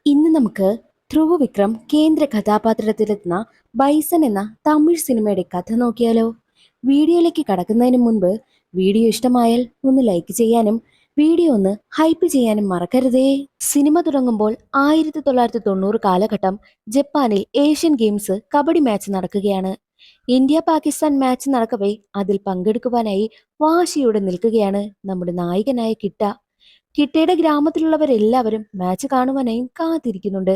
ഇന്ന് നമുക്ക് ധ്രുവ് വിക്രം കേന്ദ്ര കഥാപാത്രത്തിലെത്തുന്ന ബൈസൺ എന്ന തമിഴ് സിനിമയുടെ കഥ നോക്കിയാലോ. വീഡിയോയിലേക്ക് കടക്കുന്നതിന് മുൻപ് വീഡിയോ ഇഷ്ടമായാൽ ഒന്ന് ലൈക്ക് ചെയ്യാനും വീഡിയോ ഒന്ന് ഹൈപ്പ് ചെയ്യാനും മറക്കരുതേ. സിനിമ തുടങ്ങുമ്പോൾ 1990 കാലഘട്ടം ജപ്പാനിൽ ഏഷ്യൻ ഗെയിംസ് കബഡി മാച്ച് നടക്കുകയാണ്. ഇന്ത്യ പാകിസ്ഥാൻ മാച്ച് നടക്കവേ അതിൽ പങ്കെടുക്കുവാനായി വാശിയോടെ നിൽക്കുകയാണ് നമ്മുടെ നായകനായ കിട്ട. കിട്ടയുടെ ഗ്രാമത്തിലുള്ളവരെല്ലാവരും മാച്ച് കാണുവാനായും കാത്തിരിക്കുന്നുണ്ട്.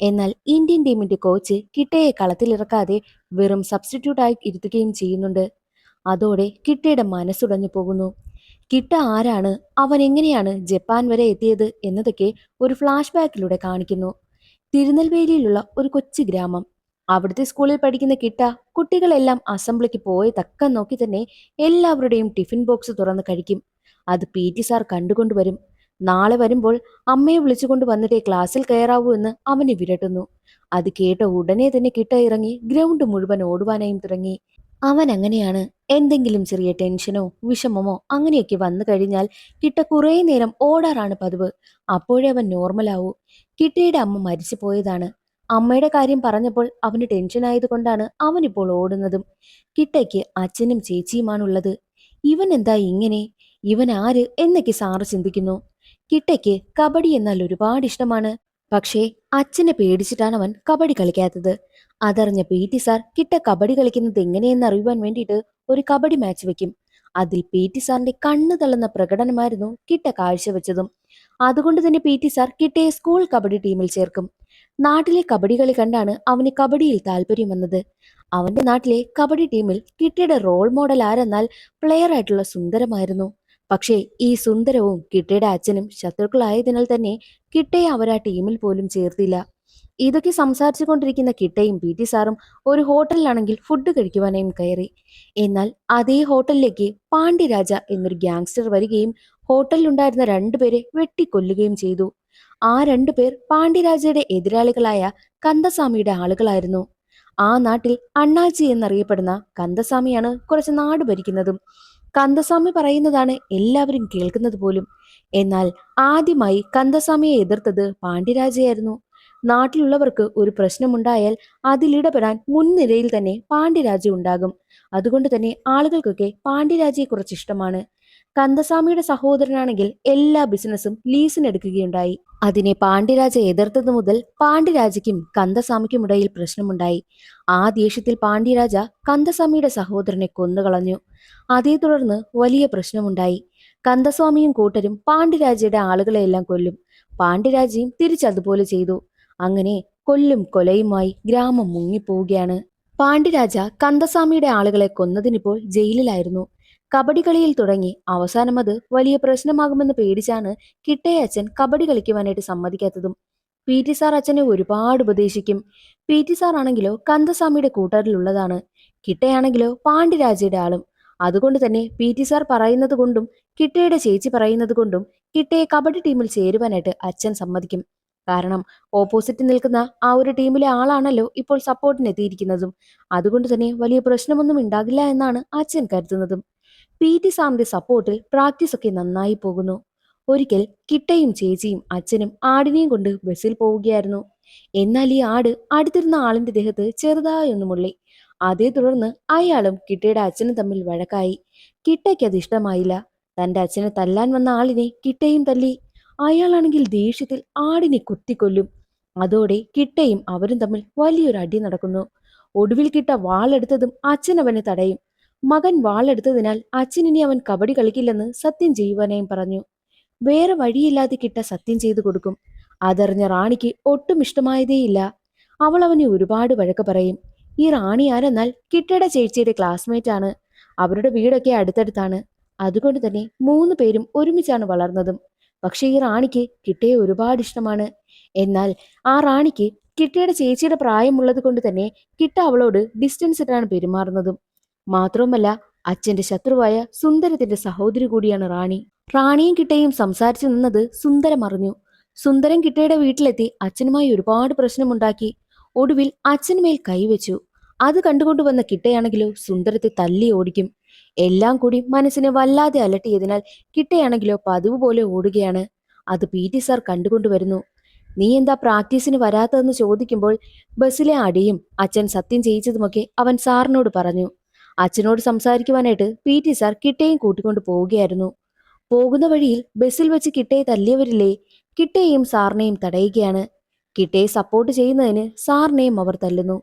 എന്നാൽ ഇന്ത്യൻ ടീമിന്റെ കോച്ച് കിട്ടയെ കളത്തിലിറക്കാതെ വെറും സബ്സ്റ്റിറ്റ്യൂട്ടായി ഇരുത്തുകയും ചെയ്യുന്നുണ്ട്. അതോടെ കിട്ടയുടെ മനസ്സുടഞ്ഞു പോകുന്നു. കിട്ട ആരാണ്, അവൻ എങ്ങനെയാണ് ജപ്പാൻ വരെ എത്തിയത് എന്നതൊക്കെ ഒരു ഫ്ലാഷ് ബാക്കിലൂടെ കാണിക്കുന്നു. തിരുനെൽവേലിയിലുള്ള ഒരു കൊച്ചു ഗ്രാമം. അവിടുത്തെ സ്കൂളിൽ പഠിക്കുന്ന കിട്ട കുട്ടികളെല്ലാം അസംബ്ലിക്ക് പോയ തക്കം നോക്കി തന്നെ എല്ലാവരുടെയും ടിഫിൻ ബോക്സ് തുറന്ന് കഴിക്കും. അത് PT സാർ കണ്ടുകൊണ്ടുവരും. നാളെ വരുമ്പോൾ അമ്മയെ വിളിച്ചുകൊണ്ട് വന്നിട്ടേ ക്ലാസ്സിൽ കയറാവൂ എന്ന് അവനെ വിരട്ടുന്നു. അത് കേട്ട ഉടനെ തന്നെ കിട്ട ഇറങ്ങി ഗ്രൗണ്ട് മുഴുവൻ ഓടുവാനായും തുടങ്ങി. അവൻ അങ്ങനെയാണ്. എന്തെങ്കിലും ചെറിയ ടെൻഷനോ വിഷമമോ അങ്ങനെയൊക്കെ വന്നു കഴിഞ്ഞാൽ കിട്ട കുറേ നേരം ഓടാറാണ് പതിവ്. അപ്പോഴേ അവൻ നോർമലാവൂ. കിട്ടയുടെ അമ്മ മരിച്ചു പോയതാണ്. അമ്മയുടെ കാര്യം പറഞ്ഞപ്പോൾ അവന് ടെൻഷൻ ആയതുകൊണ്ടാണ് അവനിപ്പോൾ ഓടുന്നതും. കിട്ടയ്ക്ക് അച്ഛനും ചേച്ചിയുമാണുള്ളത്. ഇവൻ എന്താ ഇങ്ങനെ, ഇവൻ ആര് എന്നൊക്കെ സാറ് ചിന്തിക്കുന്നു. കിട്ടയ്ക്ക് കബഡി എന്നാൽ ഒരുപാട് ഇഷ്ടമാണ്. പക്ഷേ അച്ഛനെ പേടിച്ചിട്ടാണ് അവൻ കബഡി കളിക്കാത്തത്. അതറിഞ്ഞ PT സാർ കിട്ട കബഡി കളിക്കുന്നത് എങ്ങനെയെന്ന് അറിയുവാൻ വേണ്ടിയിട്ട് ഒരു കബഡി മാച്ച് വെക്കും. അതിൽ PT സാറിന്റെ കണ്ണ് തള്ളുന്ന പ്രകടനമായിരുന്നു കിട്ട കാഴ്ചവെച്ചതും. അതുകൊണ്ട് തന്നെ PT സാർ കിട്ടയെ സ്കൂൾ കബഡി ടീമിൽ ചേർക്കും. നാട്ടിലെ കബഡി കളി കണ്ടാണ് അവന് കബഡിയിൽ താല്പര്യം വന്നത്. അവന്റെ നാട്ടിലെ കബഡി ടീമിൽ കിട്ടയുടെ റോൾ മോഡൽ ആരെന്നാൽ പ്ലെയർ ആയിട്ടുള്ള സുന്ദരമായിരുന്നു. പക്ഷേ ഈ സുന്ദരവും കിട്ടയുടെ അച്ഛനും ശത്രുക്കളായതിനാൽ തന്നെ കിട്ടയെ അവർ ആ ടീമിൽ പോലും ചേർത്തില്ല. ഇതൊക്കെ സംസാരിച്ചു കൊണ്ടിരിക്കുന്ന കിട്ടയും PT സാറും ഒരു ഹോട്ടലിലാണെങ്കിൽ ഫുഡ് കഴിക്കുവാനായും കയറി. എന്നാൽ അതേ ഹോട്ടലിലേക്ക് പാണ്ഡ്യരാജ എന്നൊരു ഗ്യാങ്സ്റ്റർ വരികയും ഹോട്ടലിലുണ്ടായിരുന്ന രണ്ടുപേരെ വെട്ടിക്കൊല്ലുകയും ചെയ്തു. ആ രണ്ടുപേർ പാണ്ഡ്യരാജയുടെ എതിരാളികളായ കന്ദസ്വാമിയുടെ ആളുകളായിരുന്നു. ആ നാട്ടിൽ അണ്ണാച്ചി എന്നറിയപ്പെടുന്ന കന്ദസ്വാമിയാണ് കുറച്ച് നാട് ഭരിക്കുന്നതും. കന്ദസ്വാമി പറയുന്നതാണ് എല്ലാവരും കേൾക്കുന്നത് പോലും. എന്നാൽ ആദ്യമായി കന്ദസ്വാമിയെ എതിർത്തത് പാണ്ഡ്യരാജയായിരുന്നു. നാട്ടിലുള്ളവർക്ക് ഒരു പ്രശ്നമുണ്ടായാൽ അതിലിടപെടാൻ മുൻനിരയിൽ തന്നെ പാണ്ഡ്യരാജ ഉണ്ടാകും. അതുകൊണ്ട് തന്നെ ആളുകൾക്കൊക്കെ പാണ്ഡ്യരാജയെ കുറിച്ച് ഇഷ്ടമാണ്. കന്ദസ്വാമിയുടെ സഹോദരനാണെങ്കിൽ എല്ലാ ബിസിനസ്സും ലീസിനെടുക്കുകയുണ്ടായി. അതിനെ പാണ്ഡ്യരാജ എതിർത്തത് മുതൽ പാണ്ഡ്യരാജയ്ക്കും കന്ദസ്വാമിക്കും ഇടയിൽ പ്രശ്നമുണ്ടായി. ആ ദേഷ്യത്തിൽ പാണ്ഡ്യരാജ കന്ദസ്വാമിയുടെ സഹോദരനെ കൊന്നുകളഞ്ഞു. അതേ തുടർന്ന് വലിയ പ്രശ്നമുണ്ടായി. കന്ദസ്വാമിയും കൂട്ടരും പാണ്ഡ്യരാജയുടെ ആളുകളെയെല്ലാം കൊല്ലും. പാണ്ഡ്യരാജയും തിരിച്ചതുപോലെ ചെയ്തു. അങ്ങനെ കൊല്ലും കൊലയുമായി ഗ്രാമം മുങ്ങിപ്പോവുകയാണ്. പാണ്ഡ്യരാജ കന്ദസ്വാമിയുടെ ആളുകളെ കൊന്നതിനിപ്പോൾ ജയിലിലായിരുന്നു. കബഡി കളിയിൽ തുടങ്ങി അവസാനം അത് വലിയ പ്രശ്നമാകുമെന്ന് പേടിച്ചാണ് കിട്ടയെ അച്ഛൻ കബഡി കളിക്കുവാനായിട്ട് സമ്മതിക്കാത്തതും. PT സാർ അച്ഛനെ ഒരുപാട് ഉപദേശിക്കും. PT സാർ ആണെങ്കിലോ കന്ദസ്വാമിയുടെ കൂട്ടരിലുള്ളതാണ്. കിട്ടയാണെങ്കിലോ പാണ്ഡ്യരാജയുടെ ആളും. അതുകൊണ്ട് തന്നെ PT സാർ പറയുന്നത് കൊണ്ടും കിട്ടയുടെ ചേച്ചി പറയുന്നത് കൊണ്ടും കിട്ടയെ കബഡി ടീമിൽ ചേരുവാനായിട്ട് അച്ഛൻ സമ്മതിക്കും. കാരണം ഓപ്പോസിറ്റ് നിൽക്കുന്ന ആ ഒരു ടീമിലെ ആളാണല്ലോ ഇപ്പോൾ സപ്പോർട്ടിന് എത്തിയിരിക്കുന്നതും. അതുകൊണ്ട് തന്നെ വലിയ പ്രശ്നമൊന്നും ഉണ്ടാകില്ല എന്നാണ് അച്ഛൻ കരുതുന്നതും. PT സാറിന്റെ സപ്പോർട്ടിൽ പ്രാക്ടീസ് ഒക്കെ നന്നായി പോകുന്നു. ഒരിക്കൽ കിട്ടയും ചേച്ചിയും അച്ഛനും ആടിനെയും കൊണ്ട് ബസ്സിൽ പോവുകയായിരുന്നു. എന്നാൽ ഈ ആട് അടുത്തിരുന്ന ആളിന്റെ ദേഹത്ത് ചെറുതായി ഒന്ന് മുള്ളി. അതേ തുടർന്ന് അയാളും കിട്ടയുടെ അച്ഛനും തമ്മിൽ വഴക്കായി. കിട്ടയ്ക്ക് അത് ഇഷ്ടമായില്ല. തന്റെ അച്ഛനെ തല്ലാൻ വന്ന ആളിനെ കിട്ടയും തല്ലി. അയാളാണെങ്കിൽ ദേഷ്യത്തിൽ ആടിനെ കുത്തിക്കൊല്ലും. അതോടെ കിട്ടയും അവരും തമ്മിൽ വലിയൊരു അടി നടക്കുന്നു. ഒടുവിൽ കിട്ട വാളെടുത്തതും അച്ഛൻ അവനെ തടയും. മകൻ വാളെടുത്തതിനാൽ അച്ഛനിനി അവൻ കബഡി കളിക്കില്ലെന്ന് സത്യം ചെയ്യുവാനായും പറഞ്ഞു. വേറെ വഴിയില്ലാതെ കിട്ട സത്യം ചെയ്തു കൊടുക്കും. അതറിഞ്ഞ റാണിക്ക് ഒട്ടും ഇഷ്ടമായതേയില്ല. അവൾ അവനെ ഒരുപാട് വഴക്ക് പറയും. ഈ റാണി ആരെന്നാൽ കിട്ടയുടെ ചേച്ചിയുടെ ക്ലാസ്മേറ്റ് ആണ്. അവരുടെ വീടൊക്കെ അടുത്തടുത്താണ്. അതുകൊണ്ട് തന്നെ 3 പേരും ഒരുമിച്ചാണ് വളർന്നതും. പക്ഷെ ഈ റാണിക്ക് കിട്ടയെ ഒരുപാട് ഇഷ്ടമാണ്. എന്നാൽ ആ റാണിക്ക് കിട്ടയുടെ ചേച്ചിയുടെ പ്രായമുള്ളത് കൊണ്ട് തന്നെ കിട്ട അവളോട് ഡിസ്റ്റൻസ് ഇട്ടാണ് പെരുമാറുന്നതും. മാത്രവുമല്ല അച്ഛന്റെ ശത്രുവായ സുന്ദരത്തിന്റെ സഹോദരി കൂടിയാണ് റാണി. റാണിയും കിട്ടയും സംസാരിച്ചു നിന്നത് സുന്ദരം അറിഞ്ഞു. സുന്ദരൻ കിട്ടയുടെ വീട്ടിലെത്തി അച്ഛനുമായി ഒരുപാട് പ്രശ്നമുണ്ടാക്കി. ഒടുവിൽ അച്ഛനുമേൽ കൈവച്ചു. അത് കണ്ടുകൊണ്ടുവന്ന കിട്ടയാണെങ്കിലോ സുന്ദരത്തെ തല്ലി ഓടിക്കും. എല്ലാം കൂടി മനസ്സിനെ വല്ലാതെ അലട്ടിയതിനാൽ കിട്ടയാണെങ്കിലോ പതിവ് പോലെ ഓടുകയാണ്. അത് PT സാർ കണ്ടുകൊണ്ടുവരുന്നു. നീ എന്താ പ്രാക്ടീസിന് വരാത്തതെന്ന് ചോദിക്കുമ്പോൾ ബസ്സിലെ അടിയും അച്ഛൻ സത്യം ചെയ്യിച്ചതുമൊക്കെ അവൻ സാറിനോട് പറഞ്ഞു. അച്ഛനോട് സംസാരിക്കുവാനായിട്ട് PT സാർ കിട്ടയും കൂട്ടിക്കൊണ്ട് പോവുകയായിരുന്നു. പോകുന്ന വഴിയിൽ ബസ്സിൽ വെച്ച് കിട്ടയെ തല്ലിയവരില്ലേ, കിട്ടയെയും സാറിനെയും തടയുകയാണ്. കിട്ടയെ സപ്പോർട്ട് ചെയ്യുന്നതിന് സാറിനെയും അവർ തല്ലുന്നു.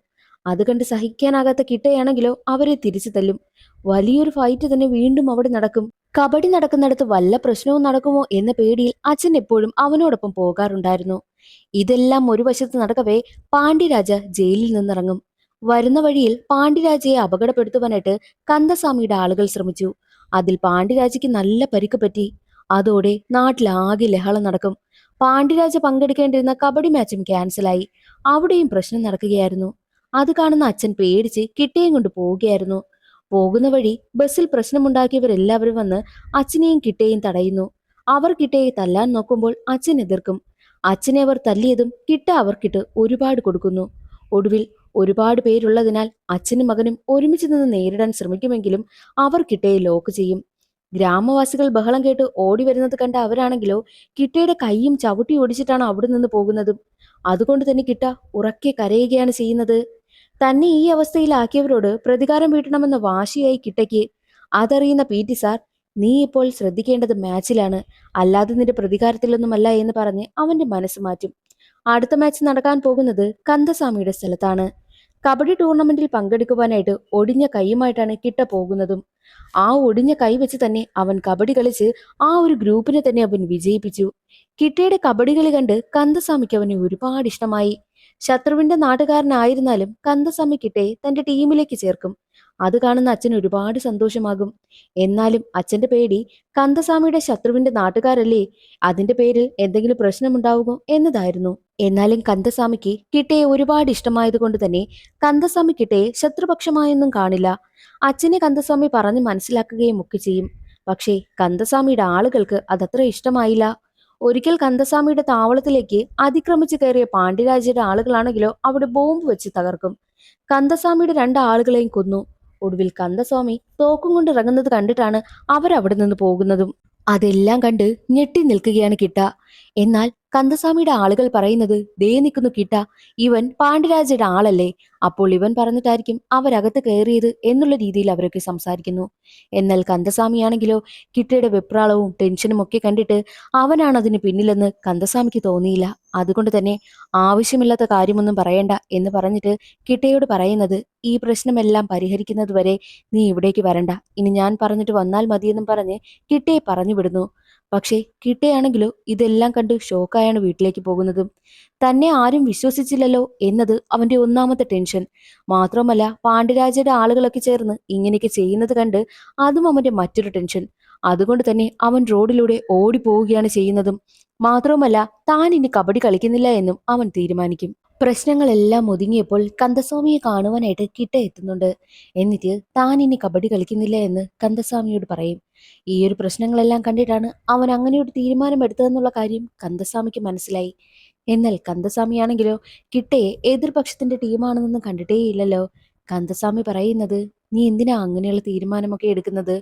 അത് കണ്ട് സഹിക്കാനാകാത്ത കിട്ടയാണെങ്കിലോ അവരെ തിരിച്ചു തല്ലും. വലിയൊരു ഫൈറ്റ് തന്നെ വീണ്ടും അവിടെ നടക്കും. കബഡി നടക്കുന്നിടത്ത് വല്ല പ്രശ്നവും നടക്കുമോ എന്ന പേടിയിൽ അച്ഛൻ എപ്പോഴും അവനോടൊപ്പം പോകാറുണ്ടായിരുന്നു. ഇതെല്ലാം ഒരു വശത്ത് നടക്കവേ പാണ്ഡ്യരാജ ജയിലിൽ നിന്നിറങ്ങും. വരുന്ന വഴിയിൽ പാണ്ഡ്യരാജയെ അപകടപ്പെടുത്തുവാനായിട്ട് കന്ദസ്വാമിയുടെ ആളുകൾ ശ്രമിച്ചു. അതിൽ പാണ്ഡ്യരാജയ്ക്ക് നല്ല പരിക്ക് പറ്റി. അതോടെ നാട്ടിലാകെ ലഹള നടക്കും. പാണ്ഡ്യരാജ പങ്കെടുക്കേണ്ടിരുന്ന കബഡി മാച്ചും ക്യാൻസലായി. അവിടെയും പ്രശ്നം നടക്കുകയായിരുന്നു. അത് കാണുന്ന അച്ഛൻ പേടിച്ച് കിട്ടയും കൊണ്ട് പോവുകയായിരുന്നു. പോകുന്ന വഴി ബസ്സിൽ പ്രശ്നമുണ്ടാക്കിയവരെല്ലാവരും വന്ന് അച്ഛനെയും കിട്ടയും തടയുന്നു. അവർ കിട്ടയെ തല്ലാൻ നോക്കുമ്പോൾ അച്ഛൻ എതിർക്കും. അച്ഛനെ അവർ തല്ലിയതും കിട്ട അവർക്കിട്ട് ഒരുപാട് കൊടുക്കുന്നു. ഒടുവിൽ ഒരുപാട് പേരുള്ളതിനാൽ അച്ഛനും മകനും ഒരുമിച്ച് നിന്ന് നേരിടാൻ ശ്രമിക്കുമെങ്കിലും അവർ കിട്ടയെ ലോക്ക് ചെയ്യും. ഗ്രാമവാസികൾ ബഹളം കേട്ട് ഓടി വരുന്നത് കണ്ട അവരാണെങ്കിലോ കിട്ടയുടെ കൈയും ചവിട്ടി ഓടിച്ചിട്ടാണ് അവിടെ നിന്ന് പോകുന്നതും. അതുകൊണ്ട് തന്നെ കിട്ട ഉറക്കെ കരയുകയാണ് ചെയ്യുന്നത്. തന്നെ ഈ അവസ്ഥയിലാക്കിയവരോട് പ്രതികാരം വീട്ടണമെന്ന വാശിയായി കിട്ടയ്ക്ക്. അതറിയുന്ന PT സാർ, നീ ഇപ്പോൾ ശ്രദ്ധിക്കേണ്ടത് മാച്ചിലാണ്, അല്ലാതെ നിന്റെ പ്രതികാരത്തിലൊന്നുമല്ല എന്ന് പറഞ്ഞ് അവന്റെ മനസ്സ് മാറ്റും. അടുത്ത മാച്ച് നടക്കാൻ പോകുന്നത് കന്ദസ്വാമിയുടെ സ്ഥലത്താണ്. കബഡി ടൂർണമെന്റിൽ പങ്കെടുക്കുവാനായിട്ട് ഒടിഞ്ഞ കൈയുമായിട്ടാണ് കിട്ട പോകുന്നതും. ആ ഒടിഞ്ഞ കൈ വെച്ച് തന്നെ അവൻ കബഡി കളിച്ച് ആ ഒരു ഗ്രൂപ്പിനെ തന്നെ അവൻ വിജയിപ്പിച്ചു. കിട്ടയുടെ കബഡി കളി കണ്ട് കന്ദസ്വാമിക്ക് അവനെ ഒരുപാട് ഇഷ്ടമായി. ശത്രുവിന്റെ നാട്ടുകാരനായിരുന്നാലും കന്ദസ്വാമി കിട്ടയെ തന്റെ ടീമിലേക്ക് ചേർക്കും. അത് കാണുന്ന അച്ഛന് ഒരുപാട് സന്തോഷമാകും. എന്നാലും അച്ഛന്റെ പേടി കന്ദസ്വാമിയുടെ ശത്രുവിന്റെ നാട്ടുകാരല്ലേ, അതിന്റെ പേരിൽ എന്തെങ്കിലും പ്രശ്നമുണ്ടാവുമോ എന്നതായിരുന്നു. എന്നാലും കന്ദസ്വാമിക്ക് കിട്ടയെ ഒരുപാട് ഇഷ്ടമായതുകൊണ്ട് തന്നെ കന്ദസ്വാമി കിട്ടയെ ശത്രുപക്ഷമായൊന്നും കാണില്ല. അച്ഛനെ കന്ദസ്വാമി പറഞ്ഞ് മനസ്സിലാക്കുകയും ഒക്കെ ചെയ്യും. പക്ഷേ കന്ദസ്വാമിയുടെ ആളുകൾക്ക് അതത്ര ഇഷ്ടമായില്ല. ഒരിക്കൽ കന്ദസ്വാമിയുടെ താവളത്തിലേക്ക് അതിക്രമിച്ചു കയറിയ പാണ്ഡ്യരാജയുടെ ആളുകളാണെങ്കിലോ അവിടെ ബോംബ് വെച്ച് തകർക്കും. കന്ദസ്വാമിയുടെ 2 ആളുകളെയും കൊന്നു. ഒടുവിൽ കന്ദസ്വാമി തോക്കും കൊണ്ട് ഇറങ്ങുന്നത് കണ്ടിട്ടാണ് അവരവിടെ നിന്ന് പോകുന്നതും. അതെല്ലാം കണ്ട് ഞെട്ടി നിൽക്കുകയാണ് കിട്ട. എന്നാൽ കന്ദസ്വാമിയുടെ ആളുകൾ പറയുന്നത്, ദേ നിൽക്കുന്നു കിട്ട, ഇവൻ പാണ്ഡ്യരാജയുടെ ആളല്ലേ, അപ്പോൾ ഇവൻ പറഞ്ഞിട്ടായിരിക്കും അവരകത്ത് കയറിയത് എന്നുള്ള രീതിയിൽ അവരൊക്കെ സംസാരിക്കുന്നു. എന്നാൽ കന്ദസ്വാമിയാണെങ്കിലോ കിട്ടയുടെ വെപ്രാളവും ടെൻഷനും ഒക്കെ കണ്ടിട്ട് അവനാണ് അതിന് പിന്നിലെന്ന് കന്ദസ്വാമിക്ക് തോന്നിയില്ല. അതുകൊണ്ട് തന്നെ ആവശ്യമില്ലാത്ത കാര്യമൊന്നും പറയണ്ട എന്ന് പറഞ്ഞിട്ട് കിട്ടയോട് പറയുന്നത്, ഈ പ്രശ്നമെല്ലാം പരിഹരിക്കുന്നത് വരെ നീ ഇവിടേക്ക് വരണ്ട, ഇനി ഞാൻ പറഞ്ഞിട്ട് വന്നാൽ മതിയെന്നും പറഞ്ഞ് കിട്ടയെ പറഞ്ഞു വിടുന്നു. പക്ഷേ കിട്ടയാണെങ്കിലോ ഇതെല്ലാം കണ്ട് ഷോക്കായാണ് വീട്ടിലേക്ക് പോകുന്നതും. തന്നെ ആരും വിശ്വസിച്ചില്ലല്ലോ എന്നത് അവന്റെ ഒന്നാമത്തെ ടെൻഷൻ. മാത്രമല്ല പാണ്ഡ്യരാജയുടെ ആളുകളൊക്കെ ചേർന്ന് ഇങ്ങനെയൊക്കെ ചെയ്യുന്നത് കണ്ട് അതും അവന്റെ മറ്റൊരു ടെൻഷൻ. അതുകൊണ്ട് തന്നെ അവൻ റോഡിലൂടെ ഓടിപ്പോവുകയാണ് ചെയ്യുന്നതും. മാത്രവുമല്ല താൻ ഇനി കബഡി കളിക്കുന്നില്ല എന്നും അവൻ തീരുമാനിക്കും. പ്രശ്നങ്ങളെല്ലാം ഒതുങ്ങിയപ്പോൾ കന്ദസ്വാമിയെ കാണുവാനായിട്ട് കിട്ട എത്തുന്നുണ്ട്. എന്നിട്ട് താൻ ഇനി കബഡി കളിക്കുന്നില്ല എന്ന് കന്ദസ്വാമിയോട് പറയും. ഈ ഒരു പ്രശ്നങ്ങളെല്ലാം കണ്ടിട്ടാണ് അവൻ അങ്ങനെ ഒരു തീരുമാനം എടുത്തതെന്നുള്ള കാര്യം കന്ദസ്വാമിക്ക് മനസ്സിലായി. എന്നാൽ കന്ദസ്വാമിയാണെങ്കിലോ കിട്ടയെ എതിർപക്ഷത്തിന്റെ ടീമാണെന്നൊന്നും കണ്ടിട്ടേയില്ലല്ലോ. കന്ദസ്വാമി പറയുന്നത്, നീ എന്തിനാ അങ്ങനെയുള്ള തീരുമാനമൊക്കെ എടുക്കുന്നത്?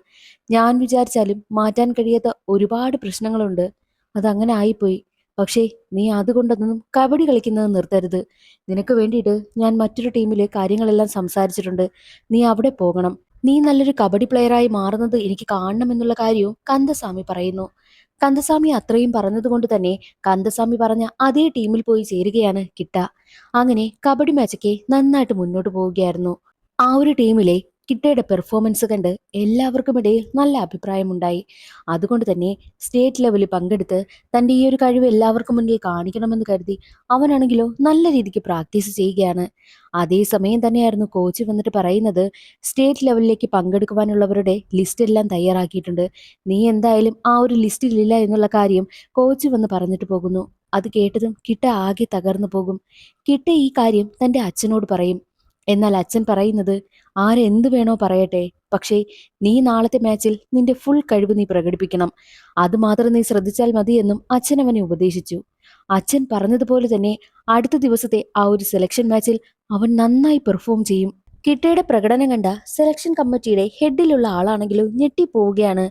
ഞാൻ വിചാരിച്ചാലും മാറ്റാൻ കഴിയാത്ത ഒരുപാട് പ്രശ്നങ്ങളുണ്ട്. അതങ്ങനെ ആയിപ്പോയി. പക്ഷേ നീ അതുകൊണ്ടൊന്നും കബഡി കളിക്കുന്നത് നിർത്തരുത്. നിനക്ക് വേണ്ടിയിട്ട് ഞാൻ മറ്റൊരു ടീമിലെ കാര്യങ്ങളെല്ലാം സംസാരിച്ചിട്ടുണ്ട്. നീ അവിടെ പോകണം. നീ നല്ലൊരു കബഡി പ്ലെയറായി മാറുന്നത് എനിക്ക് കാണണമെന്നുള്ള കാര്യവും കന്ദസ്വാമി പറയുന്നു. കന്ദസ്വാമി അത്രയും പറഞ്ഞതുകൊണ്ട് തന്നെ കന്ദസ്വാമി പറഞ്ഞ അതേ ടീമിൽ പോയി ചേരുകയാണ് കിട്ട. അങ്ങനെ കബഡി മാച്ചൊക്കെ നന്നായിട്ട് മുന്നോട്ട് പോവുകയായിരുന്നു. ആ ഒരു ടീമിലെ കിട്ടയുടെ പെർഫോമൻസ് കണ്ട് എല്ലാവർക്കും ഇടയിൽ നല്ല അഭിപ്രായമുണ്ടായി. അതുകൊണ്ട് തന്നെ സ്റ്റേറ്റ് ലെവലിൽ പങ്കെടുത്ത് തന്റെ ഈ ഒരു കഴിവ് എല്ലാവർക്കും മുന്നിൽ കാണിക്കണമെന്ന് കരുതി അവനാണെങ്കിലോ നല്ല രീതിക്ക് പ്രാക്ടീസ് ചെയ്യുകയാണ്. അതേസമയം തന്നെയായിരുന്നു കോച്ച് വന്നിട്ട് പറയുന്നത്, സ്റ്റേറ്റ് ലെവലിലേക്ക് പങ്കെടുക്കുവാനുള്ളവരുടെ ലിസ്റ്റ് എല്ലാം തയ്യാറാക്കിയിട്ടുണ്ട്, നീ എന്തായാലും ആ ഒരു ലിസ്റ്റിലില്ല എന്നുള്ള കാര്യം കോച്ച് വന്ന് പറഞ്ഞിട്ട് പോകുന്നു. അത് കേട്ടതും കിട്ട ആകെ തകർന്നു പോകും. കിട്ട ഈ കാര്യം തന്റെ അച്ഛനോട് പറയും. എന്നാൽ അച്ഛൻ പറയുന്നത്, ആരെന്ത് വേണോ പറയട്ടെ, പക്ഷേ നീ നാളത്തെ മാച്ചിൽ നിന്റെ ഫുൾ കഴിവ് നീ പ്രകടിപ്പിക്കണം, അത് മാത്രം നീ ശ്രദ്ധിച്ചാൽ മതിയെന്നും അച്ഛൻ അവനെ ഉപദേശിച്ചു. അച്ഛൻ പറഞ്ഞതുപോലെ തന്നെ അടുത്ത ദിവസത്തെ ആ ഒരു സെലക്ഷൻ മാച്ചിൽ അവൻ നന്നായി പെർഫോം ചെയ്യും. കിട്ടയുടെ പ്രകടനം കണ്ട സെലക്ഷൻ കമ്മിറ്റിയുടെ ഹെഡിലുള്ള ആളാണെങ്കിലും ഞെട്ടിപ്പോവുകയാണ്.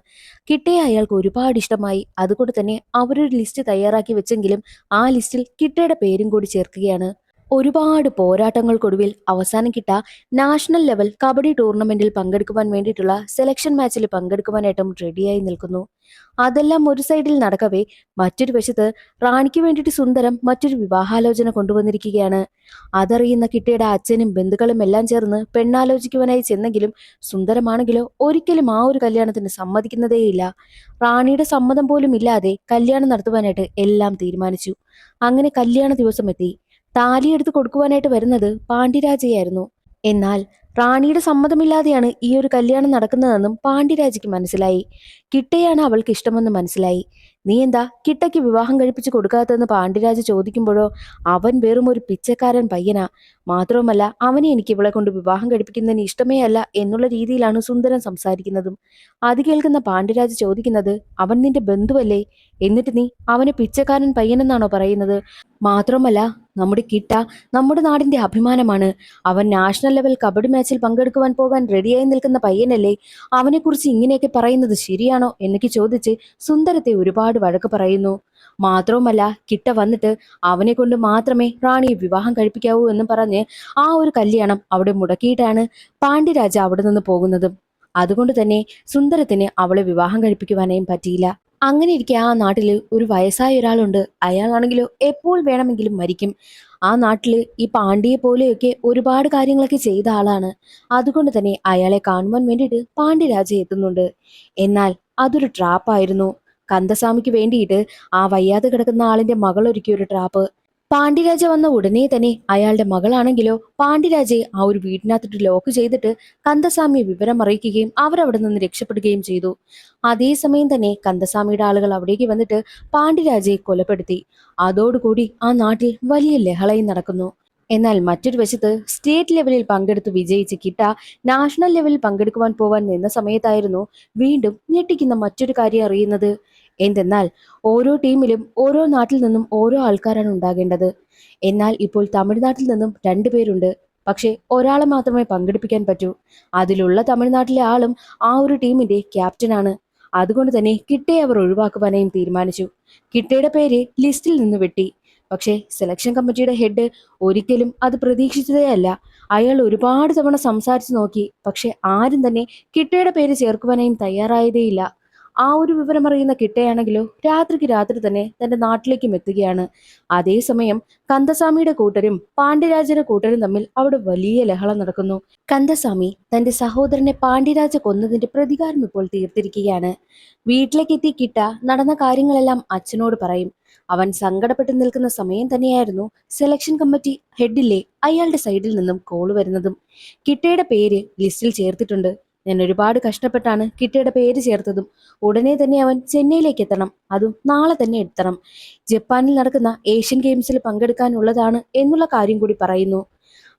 കിട്ടയെ അയാൾക്ക് ഒരുപാട് ഇഷ്ടമായി. അതുകൊണ്ട് തന്നെ അവരൊരു ലിസ്റ്റ് തയ്യാറാക്കി വെച്ചെങ്കിലും ആ ലിസ്റ്റിൽ കിട്ടയുടെ പേരും കൂടി ചേർക്കുകയാണ്. ഒരുപാട് പോരാട്ടങ്ങൾക്കൊടുവിൽ അവസാനം കിട്ട നാഷണൽ ലെവൽ കബഡി ടൂർണമെന്റിൽ പങ്കെടുക്കുവാൻ വേണ്ടിയിട്ടുള്ള സെലക്ഷൻ മാച്ചിൽ പങ്കെടുക്കുവാനായിട്ടും റെഡിയായി നിൽക്കുന്നു. അതെല്ലാം ഒരു സൈഡിൽ നടക്കവേ മറ്റൊരു വശത്ത് റാണിക്ക് വേണ്ടിയിട്ട് സുന്ദരം മറ്റൊരു വിവാഹാലോചന കൊണ്ടുവന്നിരിക്കുകയാണ്. അതറിയുന്ന കിട്ടയുടെ അച്ഛനും ബന്ധുക്കളും എല്ലാം ചേർന്ന് പെണ്ണാലോചിക്കുവാനായി ചെന്നെങ്കിലും സുന്ദരമാണെങ്കിലോ ഒരിക്കലും ആ ഒരു കല്യാണത്തിന് സമ്മതിക്കുന്നതേയില്ല. റാണിയുടെ സമ്മതം പോലും ഇല്ലാതെ കല്യാണം നടത്തുവാനായിട്ട് എല്ലാം തീരുമാനിച്ചു. അങ്ങനെ കല്യാണ ദിവസം എത്തി. താലിയെടുത്ത് കൊടുക്കുവാനായിട്ട് വരുന്നത് പാണ്ഡ്യരാജയായിരുന്നു. എന്നാൽ റാണിയുടെ സമ്മതമില്ലാതെയാണ് ഈ ഒരു കല്യാണം നടക്കുന്നതെന്നും പാണ്ഡ്യരാജയ്ക്ക് മനസ്സിലായി. കിട്ടയാണ് അവൾക്ക് ഇഷ്ടമെന്ന് മനസ്സിലായി. നീ എന്താ കിട്ടയ്ക്ക് വിവാഹം കഴിപ്പിച്ചു കൊടുക്കാത്തതെന്ന് പാണ്ഡ്യരാജ ചോദിക്കുമ്പോഴോ അവൻ വെറും ഒരു പിച്ചക്കാരൻ പയ്യനാ, മാത്രവുമല്ല അവനെ എനിക്ക് ഇവളെ കൊണ്ട് വിവാഹം കഴിപ്പിക്കുന്നതിന് ഇഷ്ടമേ അല്ല എന്നുള്ള രീതിയിലാണ് സുന്ദരൻ സംസാരിക്കുന്നതും. അത് കേൾക്കുന്ന പാണ്ഡ്യരാജ ചോദിക്കുന്നത്, അവൻ നിന്റെ ബന്ധുവല്ലേ, എന്നിട്ട് നീ അവനെ പിച്ചക്കാരൻ പയ്യനെന്നാണോ പറയുന്നത്? മാത്രമല്ല നമ്മുടെ കിട്ട നമ്മുടെ നാടിന്റെ അഭിമാനമാണ്. അവൻ നാഷണൽ ലെവൽ കബഡി മാച്ചിൽ പങ്കെടുക്കുവാൻ പോകാൻ റെഡിയായി നിൽക്കുന്ന പയ്യനല്ലേ, അവനെക്കുറിച്ച് ഇങ്ങനെയൊക്കെ പറയുന്നത് ശരിയാണോ എന്നൊക്കെ ചോദിച്ച് സുന്ദരത്തെ ഒരുപാട് വഴക്ക് പറയുന്നു. മാത്രവുമല്ല കിട്ട വന്നിട്ട് അവനെ കൊണ്ട് മാത്രമേ റാണിയെ വിവാഹം കഴിപ്പിക്കാവൂ എന്ന് പറഞ്ഞ് ആ ഒരു കല്യാണം അവിടെ മുടക്കിയിട്ടാണ് പാണ്ഡ്യരാജ അവിടെ നിന്ന് പോകുന്നതും. അതുകൊണ്ട് തന്നെ സുന്ദരത്തിന് അവളെ വിവാഹം കഴിപ്പിക്കുവാനേയും പറ്റിയില്ല. അങ്ങനെ ഇരിക്കെ ആ നാട്ടില് ഒരു വയസ്സായ ഒരാളുണ്ട്. അയാളാണെങ്കിലോ എപ്പോൾ വേണമെങ്കിലും മരിക്കും. ആ നാട്ടില് ഈ പാണ്ഡ്യയെ പോലെയൊക്കെ ഒരുപാട് കാര്യങ്ങളൊക്കെ ചെയ്ത ആളാണ്. അതുകൊണ്ട് തന്നെ അയാളെ കാണുവാൻ വേണ്ടിയിട്ട് പാണ്ഡ്യരാജ എത്തുന്നുണ്ട്. എന്നാൽ അതൊരു ട്രാപ്പായിരുന്നു. കന്ദസ്വാമിക്ക് വേണ്ടിയിട്ട് ആ വയ്യാതെ കിടക്കുന്ന ആളിന്റെ മകൾ ഒരുക്കിയ ഒരു ട്രാപ്പ്. പാണ്ഡ്യരാജ വന്ന ഉടനെ തന്നെ അയാളുടെ മകളാണെങ്കിലോ പാണ്ഡ്യരാജയെ ആ ഒരു വീടിനകത്തിട്ട് ലോക്ക് ചെയ്തിട്ട് കന്ദസ്വാമിയെ വിവരം അറിയിക്കുകയും അവരവിടെ നിന്ന് രക്ഷപ്പെടുകയും ചെയ്തു. അതേസമയം തന്നെ കന്ദസ്വാമിയുടെ ആളുകൾ അവിടേക്ക് വന്നിട്ട് പാണ്ഡ്യരാജയെ കൊലപ്പെടുത്തി. അതോടുകൂടി ആ നാട്ടിൽ വലിയ ലഹളയും നടക്കുന്നു. എന്നാൽ മറ്റൊരു വശത്ത് സ്റ്റേറ്റ് ലെവലിൽ പങ്കെടുത്ത് വിജയിച്ച് കിട്ട നാഷണൽ ലെവലിൽ പങ്കെടുക്കുവാൻ പോവാൻ നിന്ന സമയത്തായിരുന്നു വീണ്ടും ഞെട്ടിക്കുന്ന മറ്റൊരു കാര്യം അറിയുന്നത്. എന്തെന്നാൽ ഓരോ ടീമിലും ഓരോ നാട്ടിൽ നിന്നും ഓരോ ആൾക്കാരാണ് ഉണ്ടാകേണ്ടത്. എന്നാൽ ഇപ്പോൾ തമിഴ്നാട്ടിൽ നിന്നും 2 പേരുണ്ട്. പക്ഷെ ഒരാളെ മാത്രമേ പങ്കെടുപ്പിക്കാൻ പറ്റൂ. അതിലുള്ള തമിഴ്നാട്ടിലെ ആളും ആ ഒരു ടീമിന്റെ ക്യാപ്റ്റനാണ്. അതുകൊണ്ട് തന്നെ കിട്ടയെ അവർ ഒഴിവാക്കുവാനായും തീരുമാനിച്ചു. കിട്ടയുടെ പേര് ലിസ്റ്റിൽ നിന്ന് വെട്ടി. പക്ഷേ സെലക്ഷൻ കമ്മിറ്റിയുടെ ഹെഡ് ഒരിക്കലും അത് പ്രതീക്ഷിച്ചതേ അല്ല. അയാൾ ഒരുപാട് തവണ സംസാരിച്ചു നോക്കി. പക്ഷെ ആരും തന്നെ കിട്ടയുടെ പേര് ചേർക്കുവാനായും തയ്യാറായതേയില്ല. ആ ഒരു വിവരം അറിയുന്ന കിട്ടയാണെങ്കിലോ രാത്രിക്ക് രാത്രി തന്നെ തന്റെ നാട്ടിലേക്കും എത്തുകയാണ്. അതേസമയം കന്ദസ്വാമിയുടെ കൂട്ടരും പാണ്ഡ്യരാജയുടെ കൂട്ടരും തമ്മിൽ അവിടെ വലിയ ലഹള നടക്കുന്നു. കന്ദസ്വാമി തന്റെ സഹോദരനെ പാണ്ഡ്യരാജ കൊന്നതിന്റെ പ്രതികാരം ഇപ്പോൾ തീർത്തിരിക്കുകയാണ്. വീട്ടിലേക്ക് എത്തി കിട്ട നടന്ന കാര്യങ്ങളെല്ലാം അച്ഛനോട് പറയും. അവൻ സങ്കടപ്പെട്ട് നിൽക്കുന്ന സമയം തന്നെയായിരുന്നു സെലക്ഷൻ കമ്മിറ്റി ഹെഡിലെ അയാളുടെ സൈഡിൽ നിന്നും കോൾ വരുന്നതും. കിട്ടയുടെ പേര് ലിസ്റ്റിൽ ചേർത്തിട്ടുണ്ട്. ഞാൻ ഒരുപാട് കഷ്ടപ്പെട്ടാണ് കിട്ടയുടെ പേര് ചേർത്തതും. ഉടനെ തന്നെ അവൻ ചെന്നൈയിലേക്ക് എത്തണം. അതും നാളെ തന്നെ എത്തണം. ജപ്പാനിൽ നടക്കുന്ന ഏഷ്യൻ ഗെയിംസിൽ പങ്കെടുക്കാനുള്ളതാണ് എന്നുള്ള കാര്യം കൂടി പറയുന്നു.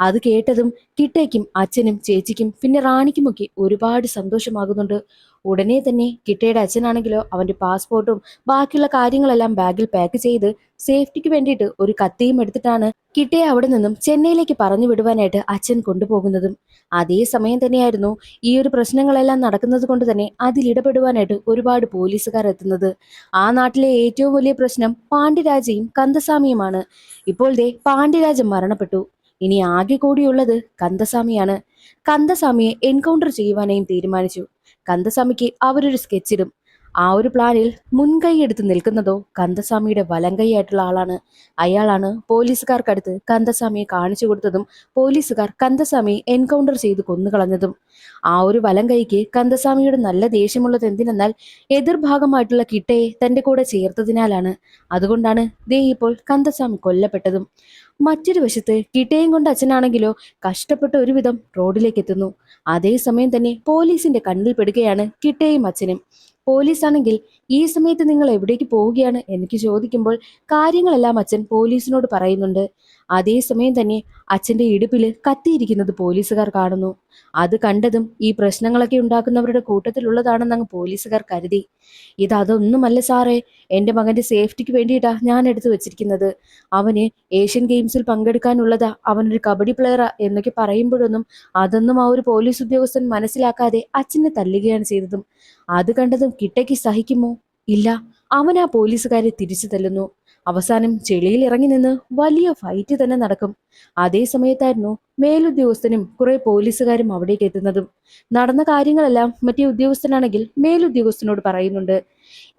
അത് കേട്ടതും കിട്ടയ്ക്കും അച്ഛനും ചേച്ചിക്കും പിന്നെ റാണിക്കുമൊക്കെ ഒരുപാട് സന്തോഷമാകുന്നുണ്ട്. ഉടനെ തന്നെ കിട്ടയുടെ അച്ഛനാണെങ്കിലോ അവന്റെ പാസ്പോർട്ടും ബാക്കിയുള്ള കാര്യങ്ങളെല്ലാം ബാഗിൽ പാക്ക് ചെയ്ത് സേഫ്റ്റിക്ക് വേണ്ടിയിട്ട് ഒരു കത്തിയും എടുത്തിട്ടാണ് കിട്ടയെ അവിടെ നിന്നും ചെന്നൈയിലേക്ക് പറഞ്ഞു വിടുവാനായിട്ട് അച്ഛൻ കൊണ്ടുപോകുന്നതും. അതേ സമയം തന്നെയായിരുന്നു ഈ ഒരു പ്രശ്നങ്ങളെല്ലാം നടക്കുന്നത് കൊണ്ട് തന്നെ അതിലിടപെടുവാനായിട്ട് ഒരുപാട് പോലീസുകാർ എത്തുന്നത്. ആ നാട്ടിലെ ഏറ്റവും വലിയ പ്രശ്നം പാണ്ഡ്യരാജയും കന്ദസ്വാമിയുമാണ്. ഇപ്പോൾ ദേ പാണ്ഡ്യരാജ മരണപ്പെട്ടു. ഇനി ആകെ കൂടിയുള്ളത് കന്ദസ്വാമിയാണ്. കന്ദസ്വാമിയെ എൻകൗണ്ടർ ചെയ്യുവാനായും തീരുമാനിച്ചു. കന്ദസ്വാമിക്ക് അവരൊരു സ്കെച്ചിടും. ആ ഒരു പ്ലാനിൽ മുൻകൈ എടുത്ത് നിൽക്കുന്നതോ കന്ദസ്വാമിയുടെ വലങ്കൈയായിട്ടുള്ള ആളാണ്. അയാളാണ് പോലീസുകാർക്കടുത്ത് കന്ദസ്വാമിയെ കാണിച്ചു കൊടുത്തതും പോലീസുകാർ കന്ദസ്വാമിയെ എൻകൗണ്ടർ ചെയ്ത് കൊന്നുകളഞ്ഞതും. ആ ഒരു വലങ്കൈക്ക് കന്ദസ്വാമിയുടെ നല്ല ദേഷ്യമുള്ളത് എന്തിനെന്നാൽ എതിർഭാഗമായിട്ടുള്ള കിട്ടയെ തന്റെ കൂടെ ചേർത്തതിനാലാണ്. അതുകൊണ്ടാണ് ദേ ഇപ്പോൾ കന്ദസ്വാമി കൊല്ലപ്പെട്ടതും. മറ്റൊരു വശത്ത് കിട്ടയും കൊണ്ട് അച്ഛനാണെങ്കിലോ കഷ്ടപ്പെട്ട് ഒരുവിധം റോഡിലേക്ക് എത്തുന്നു. അതേസമയം തന്നെ പോലീസിന്റെ കണ്ണിൽ പെടുകയാണ് കിട്ടയും അച്ഛനും. പോലീസ് ആണെങ്കിൽ ഈ സമയത്ത് നിങ്ങൾ എവിടേക്ക് പോവുകയാണ് എനിക്ക് ചോദിക്കുമ്പോൾ കാര്യങ്ങളെല്ലാം അച്ഛൻ പോലീസിനോട് പറയുന്നുണ്ട്. അതേസമയം തന്നെ അച്ഛന്റെ ഇടുപ്പില് കത്തിയിരിക്കുന്നത് പോലീസുകാർ കാണുന്നു. അത് കണ്ടതും ഈ പ്രശ്നങ്ങളൊക്കെ ഉണ്ടാക്കുന്നവരുടെ കൂട്ടത്തിലുള്ളതാണെന്ന് അങ്ങ് പോലീസുകാർ കരുതി. അതൊന്നുമല്ല സാറേ, എന്റെ മകന്റെ സേഫ്റ്റിക്ക് വേണ്ടിയിട്ടാ ഞാൻ എടുത്തു വെച്ചിരിക്കുന്നത്. അവന് ഏഷ്യൻ ഗെയിംസിൽ പങ്കെടുക്കാനുള്ളതാ, അവനൊരു കബഡി പ്ലെയറാ എന്നൊക്കെ പറയുമ്പോഴൊന്നും അതൊന്നും ആ ഒരു പോലീസ് ഉദ്യോഗസ്ഥൻ മനസ്സിലാക്കാതെ അച്ഛനെ തല്ലുകയാണ് ചെയ്തതും. അത് കണ്ടതും കിട്ടയ്ക്ക് സഹിക്കുമോ? ഇല്ല. അവൻ ആ പോലീസുകാരെ തിരിച്ചു തല്ലുന്നു. അവസാനം ചെളിയിൽ ഇറങ്ങി നിന്ന് വലിയ ഫൈറ്റ് തന്നെ നടക്കും. അതേ സമയത്തായിരുന്നു മേലുദ്യോഗസ്ഥനും കുറെ പോലീസുകാരും അവിടേക്ക് എത്തുന്നതും. നടന്ന കാര്യങ്ങളെല്ലാം മറ്റേ ഉദ്യോഗസ്ഥനാണെങ്കിൽ മേലുദ്യോഗസ്ഥനോട് പറയുന്നുണ്ട്.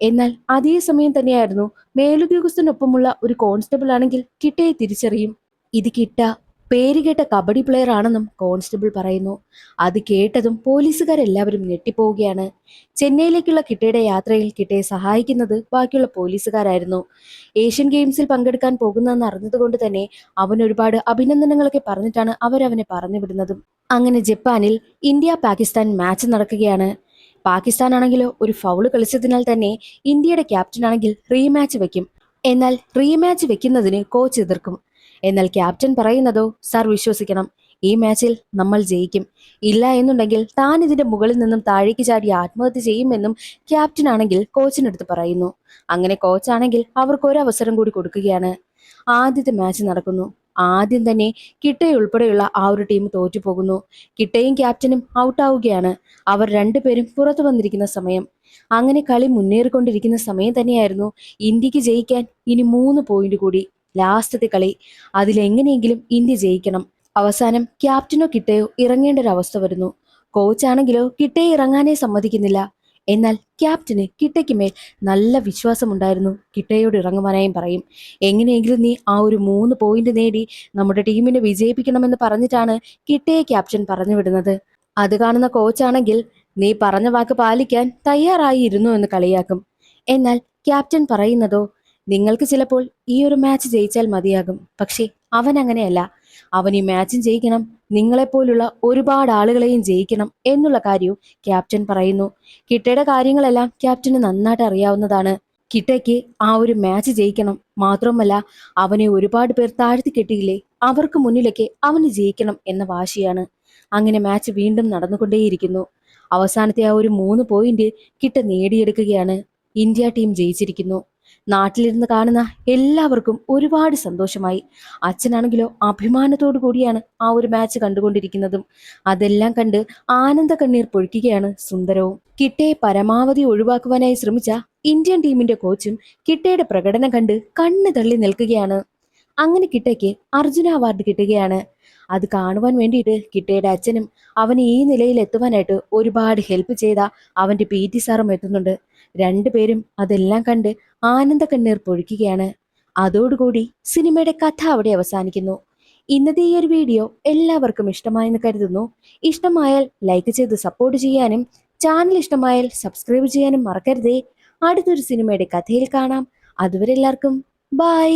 എന്നാൽ അതേ സമയം തന്നെയായിരുന്നു മേലുദ്യോഗസ്ഥനൊപ്പമുള്ള ഒരു കോൺസ്റ്റബിൾ ആണെങ്കിൽ കിട്ടയെ തിരിച്ചറിയും. ഇത് കിട്ട പേരുകേട്ട കബഡി പ്ലെയർ ആണെന്നും കോൺസ്റ്റബിൾ പറയുന്നു. അത് കേട്ടതും പോലീസുകാരെല്ലാവരും ഞെട്ടിപ്പോവുകയാണ്. ചെന്നൈയിലേക്കുള്ള കിട്ടയുടെ യാത്രയിൽ കിട്ടയെ സഹായിക്കുന്നത് ബാക്കിയുള്ള പോലീസുകാരായിരുന്നു. ഏഷ്യൻ ഗെയിംസിൽ പങ്കെടുക്കാൻ പോകുന്നതെന്ന് അറിഞ്ഞതുകൊണ്ട് തന്നെ അവൻ ഒരുപാട് അഭിനന്ദനങ്ങളൊക്കെ പറഞ്ഞിട്ടാണ് അവരവനെ പറഞ്ഞു വിടുന്നതും. അങ്ങനെ ജപ്പാനിൽ ഇന്ത്യ പാകിസ്ഥാൻ മാച്ച് നടക്കുകയാണ്. പാകിസ്ഥാൻ ആണെങ്കിലോ ഒരു ഫൗള് കളിച്ചതിനാൽ തന്നെ ഇന്ത്യയുടെ ക്യാപ്റ്റൻ ആണെങ്കിൽ റീമാച്ച് വെക്കും. എന്നാൽ റീമാച്ച് വെക്കുന്നതിന് കോച്ച് എതിർക്കും. എന്നാൽ ക്യാപ്റ്റൻ പറയുന്നതോ, സാർ വിശ്വസിക്കണം, ഈ മാച്ചിൽ നമ്മൾ ജയിക്കും. ഇല്ല എന്നുണ്ടെങ്കിൽ താൻ ഇതിന്റെ മുകളിൽ നിന്നും താഴേക്ക് ചാടി ആത്മഹത്യ ചെയ്യുമെന്നും ക്യാപ്റ്റൻ ആണെങ്കിൽ കോച്ചിനടുത്ത് പറയുന്നു. അങ്ങനെ കോച്ചാണെങ്കിൽ അവർക്ക് ഒരവസരം കൂടി കൊടുക്കുകയാണ്. ആദ്യത്തെ മാച്ച് നടക്കുന്നു. ആദ്യം തന്നെ കിട്ടയുൾപ്പെടെയുള്ള ആ ഒരു ടീം തോറ്റുപോകുന്നു. കിട്ടയും ക്യാപ്റ്റനും ഔട്ടാവുകയാണ്. അവർ രണ്ടുപേരും പുറത്തു വന്നിരിക്കുന്ന സമയം. അങ്ങനെ കളി മുന്നേറിക്കൊണ്ടിരിക്കുന്ന സമയം തന്നെയായിരുന്നു ഇന്ത്യക്ക് ജയിക്കാൻ ഇനി 3 പോയിന്റ് കൂടി. ലാസ്റ്റത്തെ കളി. അതിലെങ്ങനെയെങ്കിലും ഇന്ത്യ ജയിക്കണം. അവസാനം ക്യാപ്റ്റനോ കിട്ടയോ ഇറങ്ങേണ്ട ഒരു അവസ്ഥ വരുന്നു. കോച്ചാണെങ്കിലോ കിട്ടയെ ഇറങ്ങാനേ സമ്മതിക്കുന്നില്ല. എന്നാൽ ക്യാപ്റ്റന് കിട്ടയ്ക്ക് മേൽ നല്ല വിശ്വാസമുണ്ടായിരുന്നു. കിട്ടയോട് ഇറങ്ങുവാനായും പറയും. എങ്ങനെയെങ്കിലും നീ ആ ഒരു 3 പോയിന്റ് നേടി നമ്മുടെ ടീമിനെ വിജയിപ്പിക്കണമെന്ന് പറഞ്ഞിട്ടാണ് കിട്ടയെ ക്യാപ്റ്റൻ പറഞ്ഞു വിടുന്നത്. അത് കാണുന്ന കോച്ചാണെങ്കിൽ നീ പറഞ്ഞ വാക്ക് പാലിക്കാൻ തയ്യാറായിരുന്നു എന്ന് കളിയാക്കും. എന്നാൽ ക്യാപ്റ്റൻ പറയുന്നതോ, നിങ്ങൾക്ക് ചിലപ്പോൾ ഈ ഒരു മാച്ച് ജയിച്ചാൽ മതിയാകും, പക്ഷേ അവൻ അങ്ങനെയല്ല. അവൻ ഈ മാച്ചും ജയിക്കണം, നിങ്ങളെപ്പോലുള്ള ഒരുപാട് ആളുകളെയും ജയിക്കണം എന്നുള്ള കാര്യവും ക്യാപ്റ്റൻ പറയുന്നു. കിട്ടയുടെ കാര്യങ്ങളെല്ലാം ക്യാപ്റ്റന് നന്നായിട്ട് അറിയാവുന്നതാണ്. കിട്ടയ്ക്ക് ആ ഒരു മാച്ച് ജയിക്കണം, മാത്രമല്ല അവനെ ഒരുപാട് പേർ താഴ്ത്തി കെട്ടിയില്ലേ, അവർക്ക് മുന്നിലേക്ക് അവന് ജയിക്കണം എന്ന വാശിയാണ്. അങ്ങനെ മാച്ച് വീണ്ടും നടന്നുകൊണ്ടേയിരിക്കുന്നു. അവസാനത്തെ ആ ഒരു 3 പോയിന്റ് കിട്ട നേടിയെടുക്കുകയാണ്. India team ജയിച്ചിരിക്കുന്നു. നാട്ടിലിരുന്ന് കാണുന്ന എല്ലാവർക്കും ഒരുപാട് സന്തോഷമായി. അച്ഛനാണെങ്കിലോ അഭിമാനത്തോടു കൂടിയാണ് ആ ഒരു മാച്ച് കണ്ടുകൊണ്ടിരിക്കുന്നതും. അതെല്ലാം കണ്ട് ആനന്ദ കണ്ണീർ പൊഴിക്കുകയാണ് സുന്ദരവും. കിട്ടയെ പരമാവധി ഒഴിവാക്കുവാനായി ശ്രമിച്ച ഇന്ത്യൻ ടീമിന്റെ കോച്ചും കിട്ടയുടെ പ്രകടനം കണ്ട് കണ്ണ് തള്ളി നിൽക്കുകയാണ്. അങ്ങനെ കിട്ടയ്ക്ക് അർജുന അവാർഡ് കിട്ടുകയാണ്. അത് കാണുവാൻ വേണ്ടിയിട്ട് കിട്ടയുടെ അച്ഛനും അവന് ഈ നിലയിൽ എത്തുവാനായിട്ട് ഒരുപാട് ഹെൽപ്പ് ചെയ്ത അവന്റെ PT സാറും എത്തുന്നുണ്ട്. രണ്ടുപേരും അതെല്ലാം കണ്ട് ആനന്ദ കണ്ണീർ പൊഴിക്കുകയാണ്. അതോടുകൂടി സിനിമയുടെ കഥ അവിടെ അവസാനിക്കുന്നു. ഇന്നത്തെ ഈ ഒരു വീഡിയോ എല്ലാവർക്കും ഇഷ്ടമായെന്ന് കരുതുന്നു. ഇഷ്ടമായാൽ ലൈക്ക് ചെയ്ത് സപ്പോർട്ട് ചെയ്യാനും ചാനൽ ഇഷ്ടമായാൽ സബ്സ്ക്രൈബ് ചെയ്യാനും മറക്കരുതേ. അടുത്തൊരു സിനിമയുടെ കഥയിൽ കാണാം. അതുവരെ എല്ലാവർക്കും ബൈ.